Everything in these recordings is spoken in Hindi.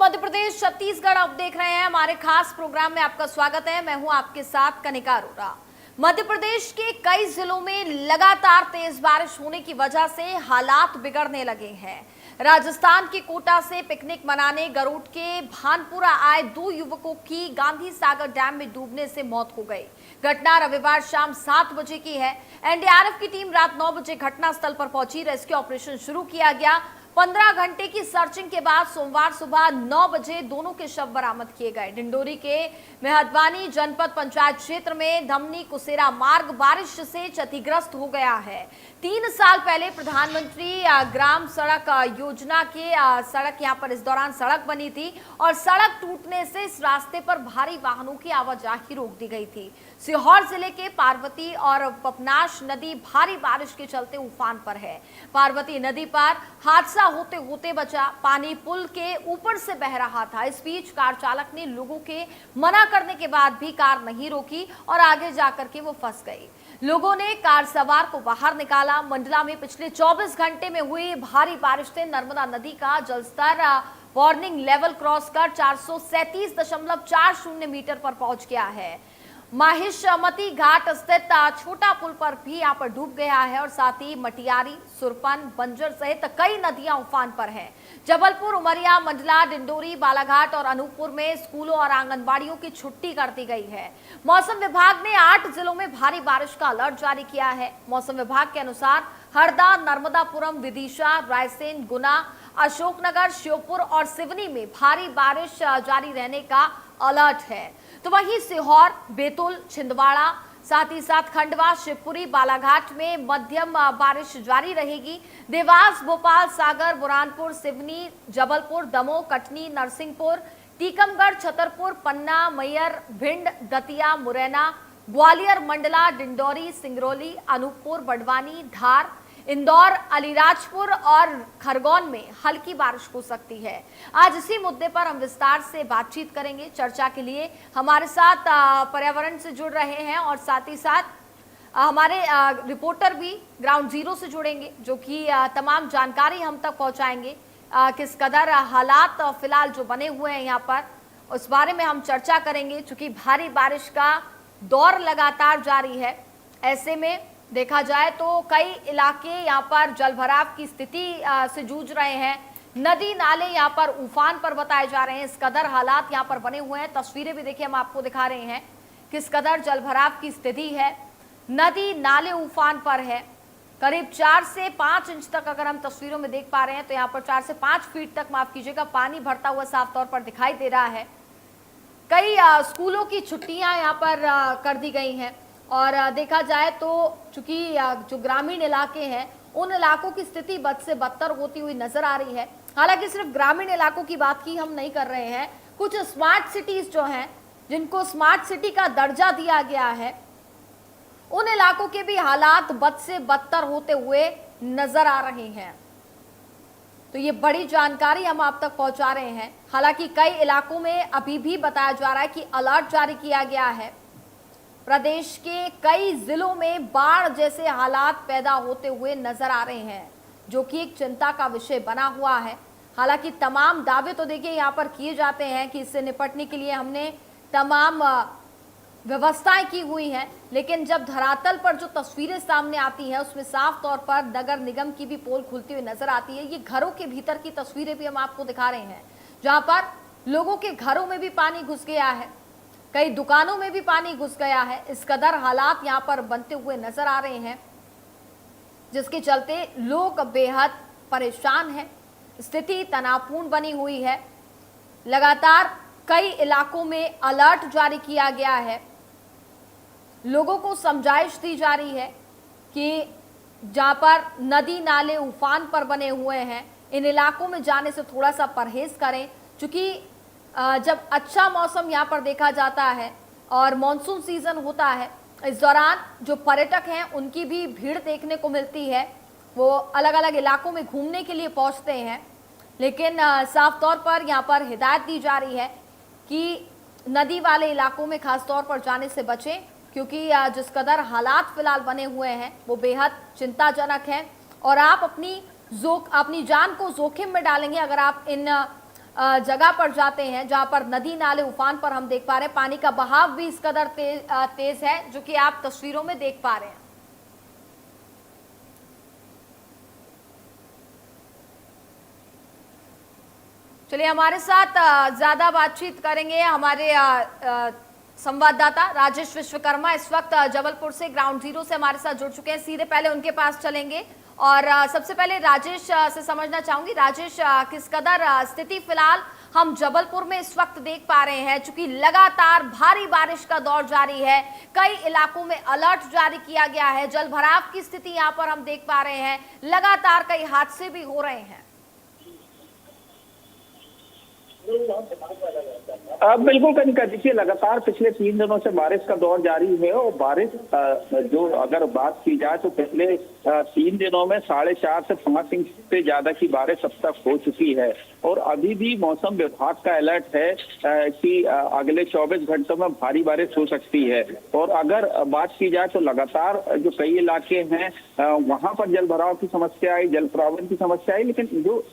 मध्य प्रदेश छत्तीसगढ़ आप देख रहे हैं। हमारे खास प्रोग्राम में आपका स्वागत है। मैं हूं आपके साथ कनिका अरोड़ा। मध्य प्रदेश के कई जिलों में लगातार तेज बारिश होने की वजह से हालात बिगड़ने लगे हैं। राजस्थान के कोटा से पिकनिक मनाने गरुड़ के भानपुरा आए 2 युवकों की गांधी सागर डैम में डूबने से मौत हो गई। घटना रविवार शाम 7 बजे की है। एनडीआरएफ की टीम रात 9 बजे घटनास्थल पर पहुंची। रेस्क्यू ऑपरेशन शुरू किया गया। 15 घंटे की सर्चिंग के बाद सोमवार सुबह 9 बजे दोनों के शव बरामद किए गए। डिंडोरी के मेहदवानी जनपद पंचायत क्षेत्र में धमनी कुसेरा मार्ग बारिश से क्षतिग्रस्त हो गया है। 3 साल पहले प्रधानमंत्री ग्राम सड़क योजना के सड़क यहां पर इस दौरान सड़क बनी थी और सड़क टूटने से इस रास्ते पर भारी वाहनों की आवाजाही रोक दी गई थी। सीहोर जिले के पार्वती और पपनाश नदी भारी बारिश के चलते उफान पर है। पार्वती नदी पर हादसा होते होते बचा। पानी पुल के ऊपर से बह रहा था। इस बीच कार चालक ने लोगों के मना करने के बाद भी कार नहीं रोकी और आगे जाकर के वो फंस गई। लोगों ने कार सवार को बाहर निकाला। मंडला में पिछले 24 घंटे में हुई भारी बारिश से नर्मदा नदी का जलस्तर वार्निंग लेवल क्रॉस कर 437.40 मीटर पर पहुंच गया है। माहिष्मती घाट स्थित छोटा पुल पर भी यहां पर डूब गया है और साथ ही मटियारी, सुरपन, बंजर सहित कई नदियां उफान पर हैं। जबलपुर, उमरिया, मंडला, डिंडोरी, बालाघाट और अनूपपुर में स्कूलों और आंगनबाड़ियों की छुट्टी कर दी गई है। मौसम विभाग ने 8 जिलों में भारी बारिश का अलर्ट जारी किया है। मौसम विभाग के अनुसार हरदा, नर्मदापुरम, विदिशा, रायसेन, गुना, अशोकनगर, श्योपुर और सिवनी में भारी बारिश जारी रहने का अलर्ट है। तो वहीं सीहोर, बैतूल, छिंदवाड़ा, साथ ही साथ खंडवा, शिवपुरी, बालाघाट में मध्यम बारिश जारी रहेगी। देवास, भोपाल, सागर, बुरहानपुर, सिवनी, जबलपुर, दमोह, कटनी, नरसिंहपुर, टीकमगढ़, छतरपुर, पन्ना, मैयर, भिंड, दतिया, मुरैना, ग्वालियर, मंडला, डिंडोरी, सिंगरौली, अनूपपुर, बड़वानी, धार, इंदौर, अलीराजपुर और खरगोन में हल्की बारिश हो सकती है। आज इसी मुद्दे पर हम विस्तार से बातचीत करेंगे। चर्चा के लिए हमारे साथ पर्यावरण से जुड़ रहे हैं और साथ ही साथ हमारे रिपोर्टर भी ग्राउंड जीरो से जुड़ेंगे, जो कि तमाम जानकारी हम तक पहुंचाएंगे। किस कदर हालात फिलहाल जो बने हुए हैं यहाँ पर, उस बारे में हम चर्चा करेंगे। चूंकि भारी बारिश का दौर लगातार जारी है, ऐसे में देखा जाए तो कई इलाके यहाँ पर जलभराव की स्थिति से जूझ रहे हैं। नदी नाले यहाँ पर उफान पर बताए जा रहे हैं। इस कदर हालात यहाँ पर बने हुए हैं। तस्वीरें भी देखिए, हम आपको दिखा रहे हैं किस कदर जलभराव की स्थिति है। नदी नाले उफान पर है। करीब 4 से 5 इंच तक अगर हम तस्वीरों में देख पा रहे हैं तो यहाँ पर 4 से 5 फीट तक, माफ कीजिएगा, पानी भरता हुआ साफ तौर पर दिखाई दे रहा है। कई स्कूलों की छुट्टियां यहाँ पर कर दी गई हैं और देखा जाए तो चूंकि जो ग्रामीण इलाके हैं, उन इलाकों की स्थिति बद से बदतर होती हुई नजर आ रही है। हालांकि सिर्फ ग्रामीण इलाकों की बात की हम नहीं कर रहे हैं। कुछ स्मार्ट सिटीज जो हैं, जिनको स्मार्ट सिटी का दर्जा दिया गया है, उन इलाकों के भी हालात बद से बदतर होते हुए नजर आ रहे हैं। तो ये बड़ी जानकारी हम आप तक पहुंचा रहे हैं। हालांकि कई इलाकों में अभी भी बताया जा रहा है कि अलर्ट जारी किया गया है। प्रदेश के कई जिलों में बाढ़ जैसे हालात पैदा होते हुए नजर आ रहे हैं, जो कि एक चिंता का विषय बना हुआ है। हालांकि तमाम दावे तो देखिए यहाँ पर किए जाते हैं कि इससे निपटने के लिए हमने तमाम व्यवस्थाएं की हुई हैं, लेकिन जब धरातल पर जो तस्वीरें सामने आती हैं उसमें साफ तौर पर नगर निगम की भी पोल खुलती हुई नजर आती है। ये घरों के भीतर की तस्वीरें भी हम आपको दिखा रहे हैं, जहां पर लोगों के घरों में भी पानी घुस गया है, कई दुकानों में भी पानी घुस गया है। इस कदर हालात यहाँ पर बनते हुए नजर आ रहे हैं, जिसके चलते लोग बेहद परेशान हैं। स्थिति तनावपूर्ण बनी हुई है। लगातार कई इलाकों में अलर्ट जारी किया गया है। लोगों को समझाइश दी जा रही है कि जहां पर नदी नाले उफान पर बने हुए हैं, इन इलाकों में जाने से थोड़ा सा परहेज करें। चूंकि जब अच्छा मौसम यहाँ पर देखा जाता है और मॉनसून सीजन होता है, इस दौरान जो पर्यटक हैं उनकी भी भीड़ देखने को मिलती है। वो अलग अलग इलाकों में घूमने के लिए पहुँचते हैं, लेकिन साफ तौर पर यहाँ पर हिदायत दी जा रही है कि नदी वाले इलाकों में खास तौर पर जाने से बचें, क्योंकि जिस कदर हालात फिलहाल बने हुए हैं वो बेहद चिंताजनक हैं और आप अपनी जान को जोखिम में डालेंगे अगर आप इन जगह पर जाते हैं जहां पर नदी नाले उफान पर हम देख पा रहे हैं, पानी का बहाव भी इस कदर तेज है जो कि आप तस्वीरों में देख पा रहे हैं। चलिए, हमारे साथ ज्यादा बातचीत करेंगे हमारे संवाददाता राजेश विश्वकर्मा। इस वक्त जबलपुर से ग्राउंड जीरो से हमारे साथ जुड़ चुके हैं, सीधे पहले उनके पास चलेंगे और सबसे पहले राजेश से समझना चाहूंगी। राजेश, किस कदर स्थिति फिलहाल हम जबलपुर में इस वक्त देख पा रहे हैं, चूंकि लगातार भारी बारिश का दौर जारी है, कई इलाकों में अलर्ट जारी किया गया है, जल भराव की स्थिति यहां पर हम देख पा रहे हैं, लगातार कई हादसे भी हो रहे हैं। अब बिल्कुल कनिका, देखिए लगातार पिछले 3 दिनों से बारिश का दौर जारी है और बारिश जो अगर बात की जाए तो पिछले 3 दिनों में 4.5 से 5 इंच से ज्यादा की बारिश अब तक हो चुकी है और अभी भी मौसम विभाग का अलर्ट है कि अगले 24 घंटों में भारी बारिश हो सकती है। और अगर बात की जाए तो लगातार जो कई इलाके हैं वहां पर जल भराव की समस्या आई, जल प्रावरण की समस्या आई, लेकिन जो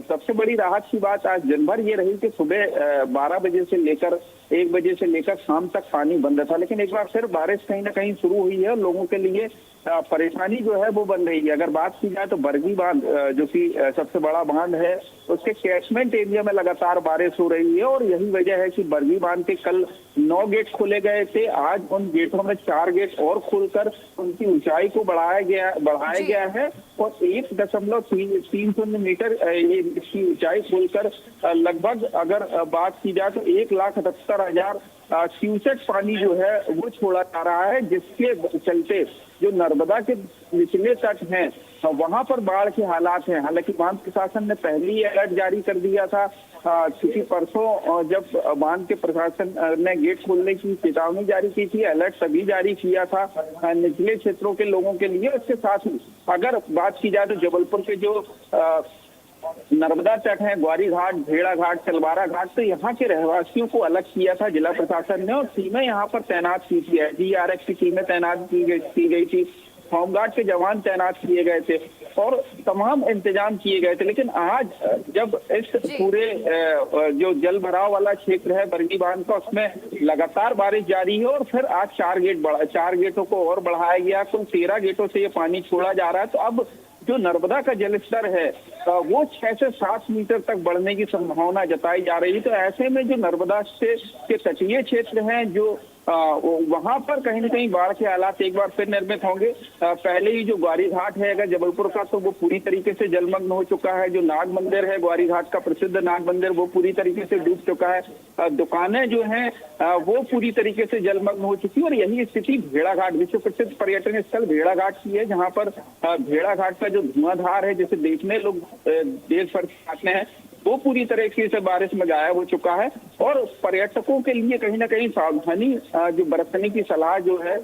सबसे बड़ी राहत की बात आज दिन भर ये रही कि सुबह 12 बजे से लेकर 1 बजे से लेकर शाम तक पानी बंद था, लेकिन एक बार फिर बारिश कहीं ना कहीं शुरू हुई है और लोगों के लिए परेशानी जो है वो बन रही है। अगर बात की जाए तो बरगी बांध जो कि सबसे बड़ा बांध है, उसके कैचमेंट एरिया में लगातार बारिश हो रही है और यही वजह है कि बरगी बांध के कल 9 गेट खोले गए थे। आज उन गेटों में 4 गेट और खोलकर उनकी ऊंचाई को बढ़ाया गया है और 1.30 मीटर इसकी ऊंचाई खोलकर लगभग अगर बात की जाए तो 1,78,000 क्यूसेक पानी जो है वो छोड़ा जा रहा है, जिसके चलते जो नर्मदा के निचले तट हैं वहां पर बाढ़ के हालात हैं। हालांकि बांध प्रशासन ने पहले ही अलर्ट जारी कर दिया था, क्योंकि परसों जब बांध के प्रशासन ने गेट खोलने की चेतावनी जारी की थी, अलर्ट तभी जारी किया था निचले क्षेत्रों के लोगों के लिए। इसके साथ ही अगर बात की जाए तो जबलपुर के जो नर्मदा तट है, ग्वारी घाट, भेड़ा घाट, तलवारा घाट, तो यहाँ के रहवासियों को अलग किया था जिला प्रशासन ने और टीमें यहाँ पर तैनात की थी। एसडीआरएफ की टीमें तैनात की गई थी, होमगार्ड के जवान तैनात किए गए थे और तमाम इंतजाम किए गए थे। लेकिन आज जब इस पूरे जो जल भराव वाला क्षेत्र है बरगी बांध का, उसमें लगातार बारिश जारी है और फिर आज 4 गेटों को और बढ़ाया गया। कुल 13 गेटों से ये पानी छोड़ा जा रहा है। तो अब जो नर्मदा का जलस्तर है वो 6 से 7 मीटर तक बढ़ने की संभावना जताई जा रही है। तो ऐसे में जो नर्मदा से के तटीय क्षेत्र हैं जो वहां पर कहीं ना कहीं बाढ़ के हालात एक बार फिर निर्मित होंगे। पहले ही जो ग्वारी घाट है अगर जबलपुर का, तो वो पूरी तरीके से जलमग्न हो चुका है। जो नाग मंदिर है ग्वारी घाट का प्रसिद्ध नाग मंदिर, वो पूरी तरीके से डूब चुका है। दुकानें जो हैं वो पूरी तरीके से जलमग्न हो चुकी है और यही स्थिति भेड़ा घाट, विश्व प्रसिद्ध पर्यटन स्थल भेड़ा घाट की है, जहाँ पर भेड़ा घाट का जो धुआंधार है जिसे देखने लोग देश भर से आते हैं, वो पूरी तरीके से बारिश में गायब हो चुका है। और पर्यटकों के लिए कहीं ना कहीं सावधानी जो बरतने की सलाह जो है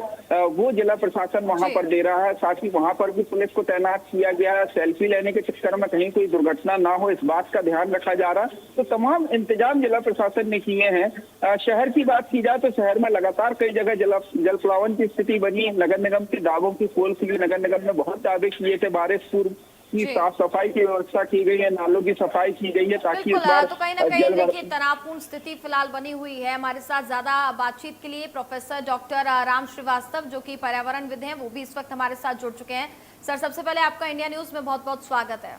वो जिला प्रशासन वहां पर दे रहा है। साथ ही वहां पर भी पुलिस को तैनात किया गया है। सेल्फी लेने के चक्कर में कहीं कोई दुर्घटना ना हो, इस बात का ध्यान रखा जा रहा है। तो तमाम इंतजाम जिला प्रशासन ने किए हैं। शहर की बात की जाए तो शहर में लगातार कई जगह जल प्लावन की स्थिति बनी। नगर निगम के दावों की पोल खुली, नगर निगम ने बहुत दावे किए थे, बारिश पूर्व की साफ सफाई की व्यवस्था की गई है, नालों की सफाई की गई है ताकि इस बार तो कहीं ना कहीं देखिए तनावपूर्ण स्थिति फिलहाल बनी हुई है। हमारे साथ ज्यादा बातचीत के लिए प्रोफेसर डॉक्टर राम श्रीवास्तव जो कि पर्यावरणविद हैं वो भी इस वक्त हमारे साथ जुड़ चुके हैं। सर, सबसे पहले आपका इंडिया न्यूज में बहुत बहुत स्वागत है।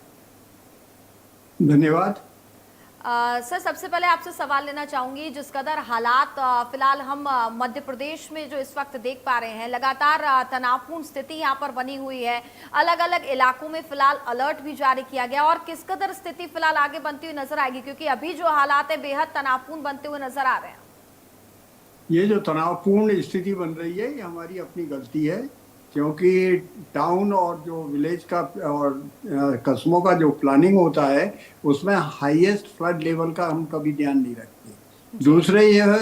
धन्यवाद। सर, सबसे पहले आपसे सवाल लेना चाहूंगी, जिस कदर हालात फिलहाल हम मध्य प्रदेश में जो इस वक्त देख पा रहे हैं, लगातार तनावपूर्ण स्थिति यहाँ पर बनी हुई है, अलग अलग इलाकों में फिलहाल अलर्ट भी जारी किया गया, और किस कदर स्थिति फिलहाल आगे बनती हुई नजर आएगी, क्योंकि अभी जो हालात है बेहद तनावपूर्ण बनते हुए नजर आ रहे हैं। ये जो तनावपूर्ण स्थिति बन रही है ये हमारी अपनी गलती है, क्योंकि टाउन और जो विलेज का और कस्बों का जो प्लानिंग होता है उसमें हाईएस्ट फ्लड लेवल का हम कभी ध्यान नहीं रखते। दूसरे यह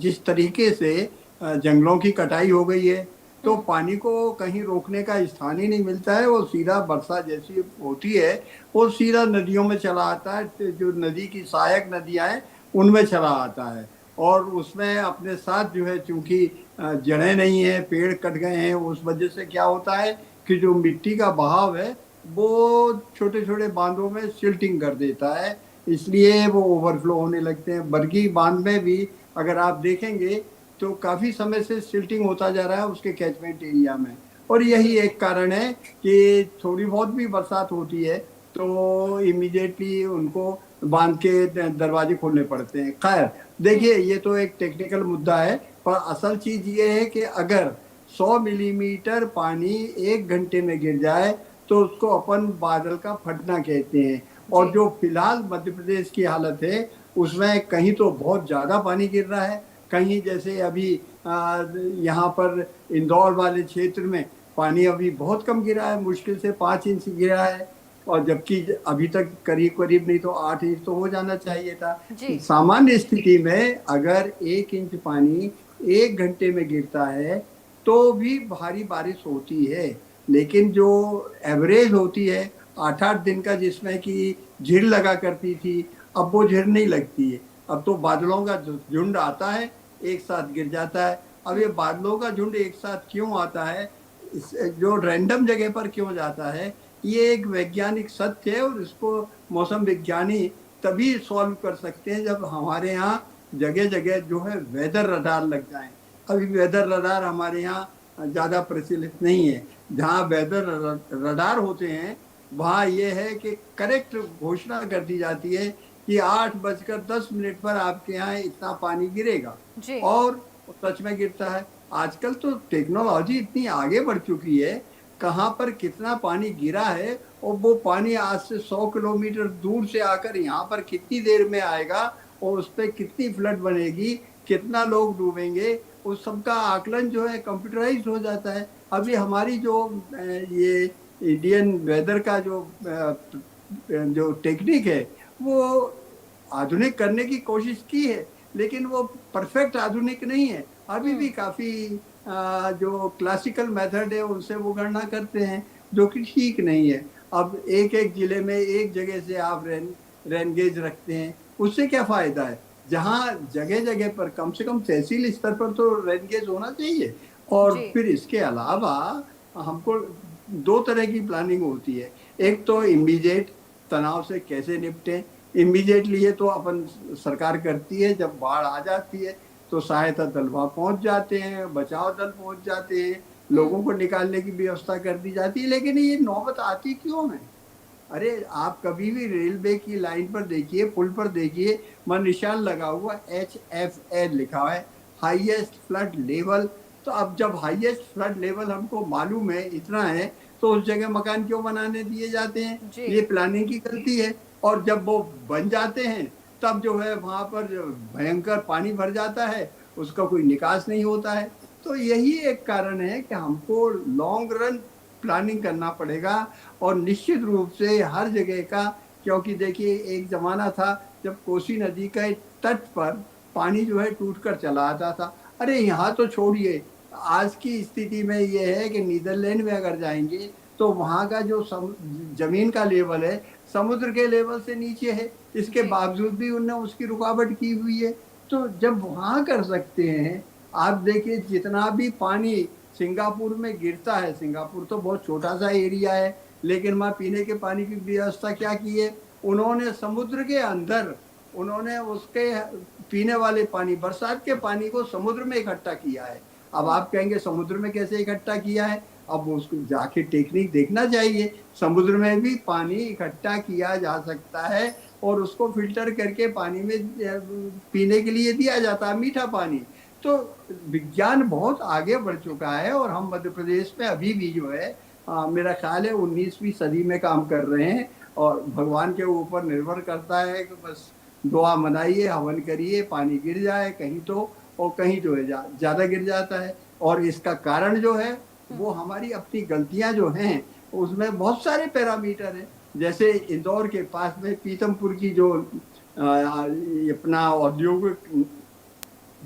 जिस तरीके से जंगलों की कटाई हो गई है तो पानी को कहीं रोकने का स्थान ही नहीं मिलता है। वो सीधा वर्षा जैसी होती है वो सीधा नदियों में चला आता है, जो नदी की सहायक नदियाँ हैं उनमें चला आता है और उसमें अपने साथ जो है चूंकि जड़ें नहीं है, पेड़ कट गए हैं, उस वजह से क्या होता है कि जो मिट्टी का बहाव है वो छोटे छोटे बांधों में सिल्टिंग कर देता है, इसलिए वो ओवरफ्लो होने लगते हैं। बरगी बांध में भी अगर आप देखेंगे तो काफी समय से सिल्टिंग होता जा रहा है उसके कैचमेंट एरिया में, और यही एक कारण है कि थोड़ी बहुत भी बरसात होती है तो इमीडिएटली उनको बांध के दरवाजे खोलने पड़ते हैं। खैर देखिए, ये तो एक टेक्निकल मुद्दा है, पर असल चीज ये है कि अगर 100 मिलीमीटर पानी 1 घंटे में गिर जाए तो उसको अपन बादल का फटना कहते हैं। और जी। जो फिलहाल मध्य प्रदेश की हालत है उसमें कहीं तो बहुत ज्यादा पानी गिर रहा है, कहीं जैसे अभी यहाँ पर इंदौर वाले क्षेत्र में पानी अभी बहुत कम गिरा है, मुश्किल से 5 इंच गिरा है, और जबकि अभी तक करीब करीब नहीं तो 8 इंच तो हो जाना चाहिए था। जी। सामान्य स्थिति में अगर 1 इंच पानी 1 घंटे में गिरता है तो भी भारी बारिश होती है, लेकिन जो एवरेज होती है 8-8 दिन का, जिसमें कि झील लगा करती थी, अब वो झील नहीं लगती है। अब तो बादलों का झुंड आता है, एक साथ गिर जाता है। अब ये बादलों का झुंड एक साथ क्यों आता है, जो रैंडम जगह पर क्यों जाता है, ये एक वैज्ञानिक सत्य है, और इसको मौसम विज्ञानी तभी सॉल्व कर सकते हैं जब हमारे यहाँ जगह जगह जो है वेदर रडार लग जाए। अभी वेदर रडार हमारे यहाँ ज़्यादा प्रचलित नहीं है। जहाँ वेदर रडार होते हैं वहाँ ये है कि करेक्ट घोषणा कर दी जाती है कि 8:10 पर आपके यहाँ इतना पानी गिरेगा, जी। और सच में गिरता है। आजकल तो टेक्नोलॉजी इतनी आगे बढ़ चुकी है, कहाँ पर कितना पानी गिरा है और वो पानी आज से 100 किलोमीटर दूर से आकर यहाँ पर कितनी देर में आएगा और उस पर कितनी फ्लड बनेगी, कितना लोग डूबेंगे, उस सब का आकलन जो है कंप्यूटराइज हो जाता है। अभी हमारी जो ये इंडियन वेदर का जो टेक्निक है वो आधुनिक करने की कोशिश की है, लेकिन वो परफेक्ट आधुनिक नहीं है। अभी भी काफी जो क्लासिकल मेथड है उनसे वो गणना करते हैं, जो कि ठीक नहीं है। अब एक एक जिले में एक जगह से आप रेन गेज रखते हैं, उससे क्या फायदा है? जहाँ जगह जगह पर कम से कम तहसील स्तर पर तो रेन गेज होना चाहिए। और जी। फिर इसके अलावा हमको 2 तरह की प्लानिंग होती है। एक तो इमीडिएट तनाव से कैसे निपटें, इमीडिएटली ये तो अपन सरकार करती है, जब बाढ़ आ जाती है तो सहायता दल वहाँ पहुंच जाते हैं, बचाव दल पहुंच जाते हैं, लोगों को निकालने की व्यवस्था कर दी जाती है। लेकिन ये नौबत आती क्यों है? अरे आप कभी भी रेलवे की लाइन पर देखिए, पुल पर देखिए, वहाँ निशान लगा हुआ HFL लिखा है, हाईएस्ट फ्लड लेवल। तो अब जब हाईएस्ट फ्लड लेवल हमको मालूम है, इतना है, तो उस जगह मकान क्यों बनाने दिए जाते हैं? जी। ये प्लानिंग की गलती है। और जब वो बन जाते हैं तब जो है वहां पर भयंकर पानी भर जाता है, उसका कोई निकास नहीं होता है। तो यही एक कारण है कि हमको लॉन्ग रन प्लानिंग करना पड़ेगा, और निश्चित रूप से हर जगह का। क्योंकि देखिए, एक जमाना था जब कोसी नदी के तट पर पानी जो है टूट कर चला आता था। अरे यहाँ तो छोड़िए, आज की स्थिति में ये है कि नीदरलैंड में अगर जाएंगे तो वहाँ का जो जमीन का लेवल है समुद्र के लेवल से नीचे है, इसके जी। बावजूद भी उनने उसकी रुकावट की हुई है। तो जब वहाँ कर सकते हैं, आप देखिए जितना भी पानी सिंगापुर में गिरता है, सिंगापुर तो बहुत छोटा सा एरिया है, लेकिन वहाँ पीने के पानी की व्यवस्था क्या की है उन्होंने? समुद्र के अंदर उन्होंने उसके पीने वाले पानी, बरसात के पानी को समुद्र में इकट्ठा किया है। अब आप कहेंगे समुद्र में कैसे इकट्ठा किया है? अब उसको जाके टेक्निक देखना चाहिए। समुद्र में भी पानी इकट्ठा किया जा सकता है और उसको फिल्टर करके पानी में पीने के लिए दिया जाता है, मीठा पानी। तो विज्ञान बहुत आगे बढ़ चुका है, और हम मध्य प्रदेश में अभी भी जो है मेरा ख्याल है 19वीं सदी में काम कर रहे हैं। और भगवान के ऊपर निर्भर करता है कि बस दुआ मनाइए, हवन करिए, पानी गिर जाए कहीं तो, और कहीं जो है ज्यादा गिर जाता है। और इसका कारण जो है वो हमारी अपनी गलतियां जो हैं, उसमें बहुत सारे पैरामीटर हैं। जैसे इंदौर के पास में पीतमपुर की जो अपना औद्योगिक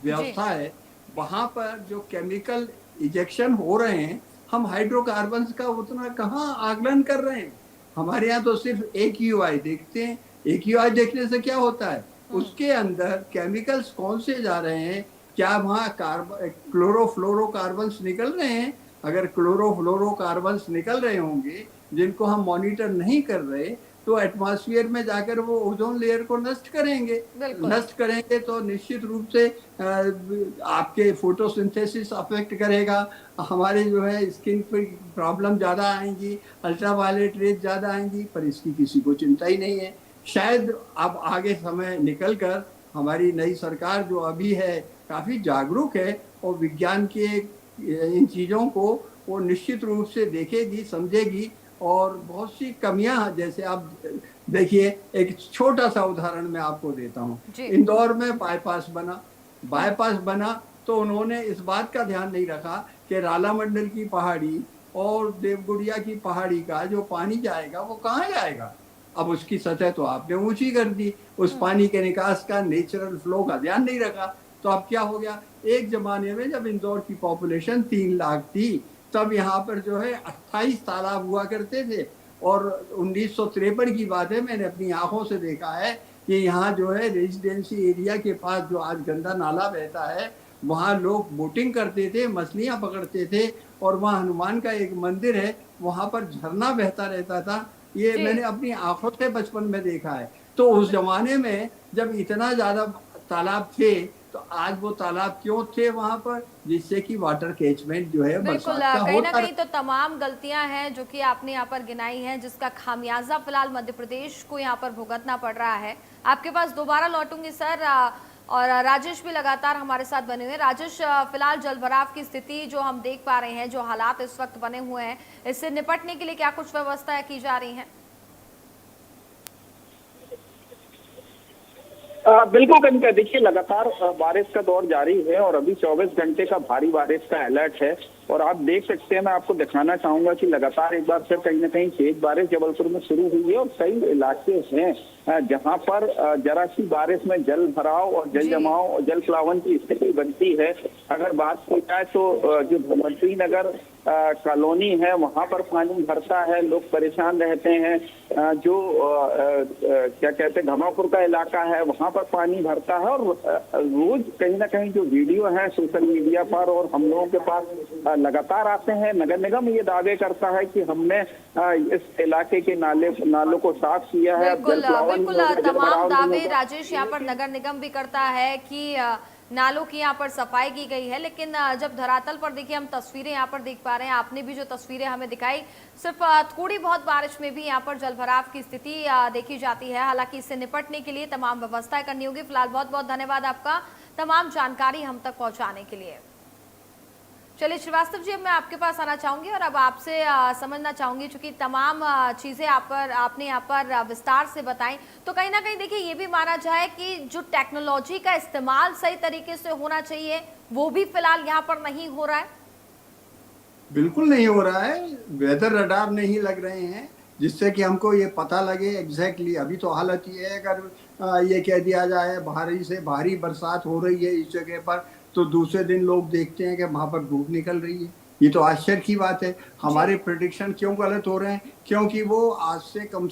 व्यवस्था है, वहां पर जो केमिकल इंजेक्शन हो रहे हैं, हम हाइड्रोकार्बन्स का उतना कहाँ आकलन कर रहे हैं। हमारे यहाँ तो सिर्फ AQI देखते हैं। AQI देखने से क्या होता है? उसके अंदर केमिकल्स कौन से जा रहे हैं, क्या वहाँ क्लोरोफ्लोरोकार्बन्स निकल रहे हैं? अगर क्लोरोफ्लोरोकार्बन्स निकल रहे होंगे जिनको हम मॉनिटर नहीं कर रहे, तो एटमॉस्फेयर में जाकर वो ओजोन लेयर को नष्ट करेंगे। बिल्कुल। नष्ट करेंगे तो निश्चित रूप से आपके फोटोसिंथेसिस अफेक्ट करेगा, हमारे जो है स्किन पर प्रॉब्लम ज़्यादा आएंगी, अल्ट्रावायलेट रेज ज़्यादा आएंगी, पर इसकी किसी को चिंता ही नहीं है। शायद अब आगे समय निकल कर हमारी नई सरकार जो अभी है काफ़ी जागरूक है और विज्ञान के इन चीज़ों को वो निश्चित रूप से देखेगी, समझेगी। और बहुत सी कमियां, जैसे आप देखिए, एक छोटा सा उदाहरण मैं आपको देता हूँ। इंदौर में बाईपास बना तो उन्होंने इस बात का ध्यान नहीं रखा कि राला मंडल की पहाड़ी और देवगुड़िया की पहाड़ी का जो पानी जाएगा वो कहाँ जाएगा। अब उसकी सतह तो आपने ऊंची कर दी, उस पानी के निकास का, नेचुरल फ्लो का ध्यान नहीं रखा। तो अब क्या हो गया, एक जमाने में जब इंदौर की पॉपुलेशन 3 लाख थी तब यहाँ पर जो है 28 तालाब हुआ करते थे। और 1953 की बात है, मैंने अपनी आंखों से देखा है कि यहाँ जो है रेजिडेंसी एरिया के पास जो आज गंदा नाला बहता है वहाँ लोग बोटिंग करते थे, मछलियाँ पकड़ते थे। और वहाँ हनुमान का एक मंदिर है, वहाँ पर झरना बहता रहता था। ये मैंने अपनी आंखों से बचपन में देखा है। तो उस जमाने में जब इतना ज्यादा तालाब थे तो आज वो तालाब क्यों थे वहां पर, जिससे कि वाटर कैचमेंट जो है बिल्कुल, कहीं ना कहीं तो तमाम गलतियां हैं जो कि आपने यहाँ पर गिनाई हैं, जिसका खामियाजा फिलहाल मध्य प्रदेश को यहाँ पर भुगतना पड़ रहा है। आपके पास दोबारा लौटूंगी सर, और राजेश भी लगातार हमारे साथ बने हुए हैं। राजेश, फिलहाल जलभराव की स्थिति जो हम देख पा रहे हैं, जो हालात इस वक्त बने हुए हैं, इससे निपटने के लिए क्या कुछ व्यवस्थाएं की जा रही हैं? बिल्कुल कनिका, देखिए लगातार बारिश का दौर जारी है और अभी 24 घंटे का भारी बारिश का अलर्ट है। और आप देख सकते हैं, मैं आपको दिखाना चाहूंगा कि लगातार एक बार फिर कहीं ना कहीं तेज बारिश जबलपुर में शुरू हुई है और कई इलाके हैं जहां पर जरा सी बारिश में जल भराव और जल जमाव और जल प्लावन की स्थिति बनती है। अगर बात की जाए तो जो धमतरी नगर कॉलोनी है वहां पर पानी भरता है, लोग परेशान रहते हैं। जो क्या कहते हैं घमापुर का इलाका है वहां पर पानी भरता है। और रोज कहीं ना कहीं जो वीडियो है सोशल मीडिया पर और हम लोगों के पास लगातार आते हैं। नगर निगम ये दावे करता है कि हमने इस इलाके के नालों को साफ किया है। बिल्कुल तमाम दावे राजेश यहाँ पर नगर निगम भी करता है कि नालों की यहाँ पर सफाई की गई है, लेकिन जब धरातल पर देखिए हम तस्वीरें यहाँ पर देख पा रहे हैं, आपने भी जो तस्वीरें हमें दिखाई, सिर्फ थोड़ी बहुत बारिश में भी यहाँ पर जलभराव की स्थिति देखी जाती है। हालांकि इससे निपटने के लिए तमाम व्यवस्थाएं करनी होगी। फिलहाल बहुत बहुत धन्यवाद आपका तमाम जानकारी हम तक पहुँचाने के लिए। चलिए श्रीवास्तव जी, अब मैं आपके पास आना चाहूंगी और अब आपसे समझना चाहूंगी, चूंकि तमाम चीजें आपने यहाँ पर विस्तार से बताई, तो कहीं ना कहीं देखिए ये भी माना जाए कि जो टेक्नोलॉजी का इस्तेमाल सही तरीके से होना चाहिए वो भी फिलहाल यहाँ पर नहीं हो रहा है। बिल्कुल नहीं हो रहा है, वेदर रडार नहीं लग रहे हैं जिससे कि हमको ये पता लगे एग्जैक्टली। अभी तो हालत ये है, अगर ये कह दिया जाए भारी से भारी बरसात हो रही है इस जगह पर, तो दूसरे दिन लोग देखते हैं कि वहां पर धूप निकल रही है। ये तो आश्चर्य की बात है। हमारे प्रेडिक्शन क्यों गलत हो रहे हैं? क्योंकि वो आज से कम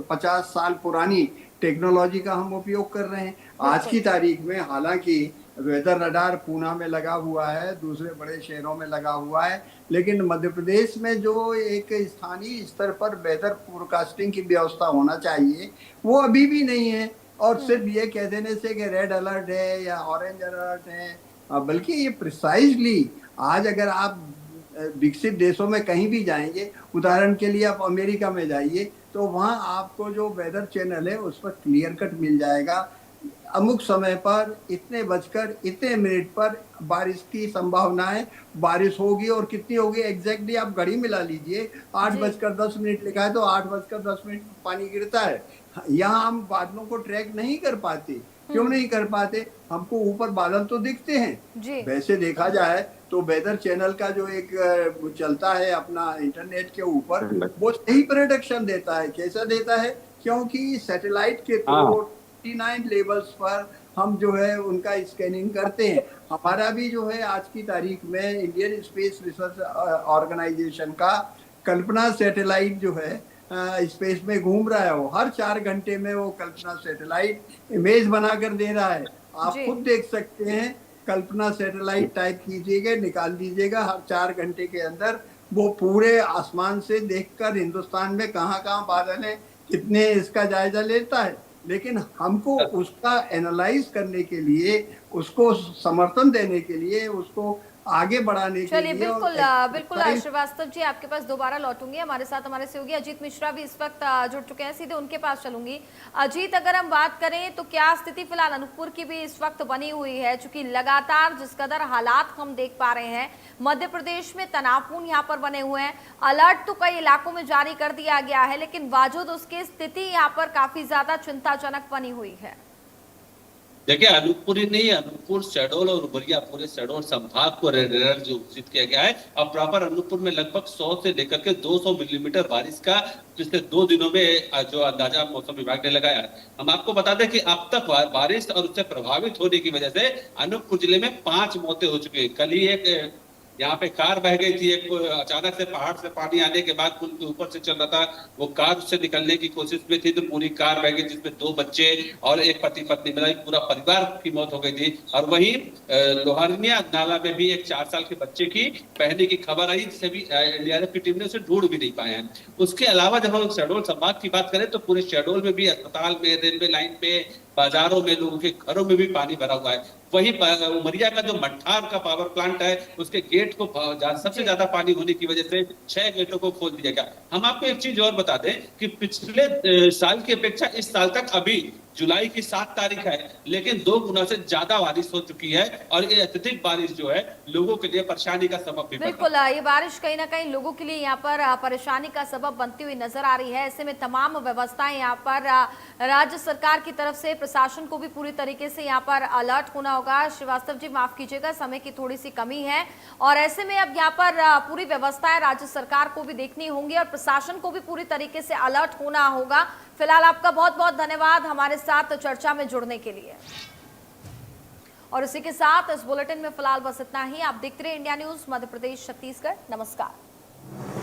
50 साल पुरानी टेक्नोलॉजी का हम उपयोग कर रहे हैं आज की तारीख में। हालांकि वेदर रडार पूना में लगा हुआ है, दूसरे बड़े शहरों में लगा हुआ है, लेकिन मध्य प्रदेश में जो एक स्थानीय स्तर पर वेदर फोरकास्टिंग की व्यवस्था होना चाहिए वो अभी भी नहीं है। और सिर्फ ये कह देने से कि रेड अलर्ट है या ऑरेंज अलर्ट है, बल्कि ये प्रिसाइजली आज अगर आप विकसित देशों में कहीं भी जाएंगे, उदाहरण के लिए आप अमेरिका में जाइए, तो वहाँ आपको जो वेदर चैनल है उस पर क्लियर कट मिल जाएगा, अमुक समय पर इतने बजकर इतने मिनट पर बारिश की संभावना है, बारिश होगी और कितनी होगी एग्जैक्टली आप घड़ी मिला लीजिए। 8:10 लिखा है तो 8:10 पानी गिरता है। यहाँ हम बादलों को ट्रैक नहीं कर पाते। क्यों नहीं कर पाते? हमको ऊपर बादल तो दिखते हैं। वैसे देखा जाए तो वेदर चैनल का जो एक चलता है अपना इंटरनेट के ऊपर, वो सही प्रेडिक्शन देता है। कैसा देता है? क्योंकि सैटेलाइट के थ्रू 49 लेवल्स पर हम जो है उनका स्कैनिंग करते हैं। हमारा भी जो है आज की तारीख में इंडियन स्पेस रिसर्च ऑर्गेनाइजेशन का कल्पना सैटेलाइट जो है स्पेस में घूम रहा है, वो हर 4 घंटे में वो कल्पना सैटेलाइट इमेज बनाकर दे रहा है। आप खुद देख सकते हैं, कल्पना सैटेलाइट टाइप कीजिएगा, निकाल दीजिएगा, हर 4 घंटे के अंदर वो पूरे आसमान से देखकर हिंदुस्तान में कहाँ कहाँ बादल हैं, कितने इसका जायजा लेता है, लेकिन हमको उसका एनालाइज करने के लिए, उसको समर्थन देने के लिए, उसको आगे बढ़ाने के चलिए लिए बिल्कुल बिल्कुल एक्सरसाइज। श्रीवास्तव जी, आपके पास दोबारा लौटूंगी। हमारे साथ हमारे सहयोगी अजीत मिश्रा भी इस वक्त जुड़ चुके हैं, सीधे उनके पास चलूंगी। अजीत, अगर हम बात करें तो क्या स्थिति फिलहाल अनूपपुर की भी इस वक्त बनी हुई है, चूंकि लगातार जिस कदर हालात हम देख पा रहे हैं, मध्य प्रदेश में तनावपूर्ण यहाँ पर बने हुए हैं। अलर्ट तो कई इलाकों में जारी कर दिया गया है, लेकिन बावजूद उसकी स्थिति यहाँ पर काफी ज्यादा चिंताजनक बनी हुई है। देखिए, अनूपपुर ही नहीं, अनूपपुर, शहडोल और उमरिया, पूरे शहडोल संभाग को रेड अलर्ट जो घोषित किया गया है। और प्रॉपर अनूपपुर में लगभग 100 से लेकर के 200 मिलीमीटर बारिश का पिछले 2 दिनों में जो अंदाजा मौसम विभाग ने लगाया है। हम आपको बता दें कि अब तक बारिश और उससे प्रभावित होने की वजह से अनूपपुर जिले में 5 मौतें हो चुकी है। कल ही एक यहाँ पे कार बह गई थी, एक अचानक से पहाड़ से पानी आने के बाद पुल के ऊपर से चल रहा था, वो कार उससे निकलने की कोशिश में थी तो पूरी कार बह गई, जिसमें 2 बच्चे और एक पति पत्नी, मतलब पूरा परिवार की मौत हो गई थी। और वहीं लोहारनिया नाला में भी एक 4 साल के बच्चे की बहने की खबर आई, जिसे भी एनडीआरएफ की टीम ने उसे ढूंढ भी नहीं पाए हैं। उसके अलावा जब हम शहडोल संभाग की बात करें तो पूरे शहडोल में भी अस्पताल में, रेलवे लाइन पे, बाजारों में, लोगों के घरों में भी पानी भरा हुआ है। वही उमरिया का जो मट्ठार का पावर प्लांट है, उसके गेट को सबसे ज्यादा पानी होने की वजह से 6 गेटों को खोल दिया गया। हम आपको एक चीज और बता दें कि पिछले साल की अपेक्षा इस साल तक अभी जुलाई की 7 तारीख है, लेकिन 2 गुना से ज्यादा बारिश हो चुकी है। और ये अत्यधिक बारिश जो है लोगों के लिए परेशानी का सबब भी बिल्कुल, ये बारिश कहीं ना कहीं लोगों के लिए यहाँ पर परेशानी का सबब बनती हुई नजर आ रही है। ऐसे में तमाम व्यवस्थाएं यहाँ पर राज्य सरकार की तरफ से, प्रशासन को भी पूरी तरीके से यहाँ पर अलर्ट होना होगा। श्रीवास्तव जी, माफ कीजिएगा, समय की थोड़ी सी कमी है और ऐसे में अब यहाँ पर पूरी व्यवस्थाएं राज्य सरकार को भी देखनी होंगी और प्रशासन को भी पूरी तरीके से अलर्ट होना होगा। फिलहाल आपका बहुत बहुत धन्यवाद हमारे साथ चर्चा में जुड़ने के लिए। और इसी के साथ इस बुलेटिन में फिलहाल बस इतना ही। आप देखते रहिए इंडिया न्यूज मध्य प्रदेश छत्तीसगढ़। नमस्कार।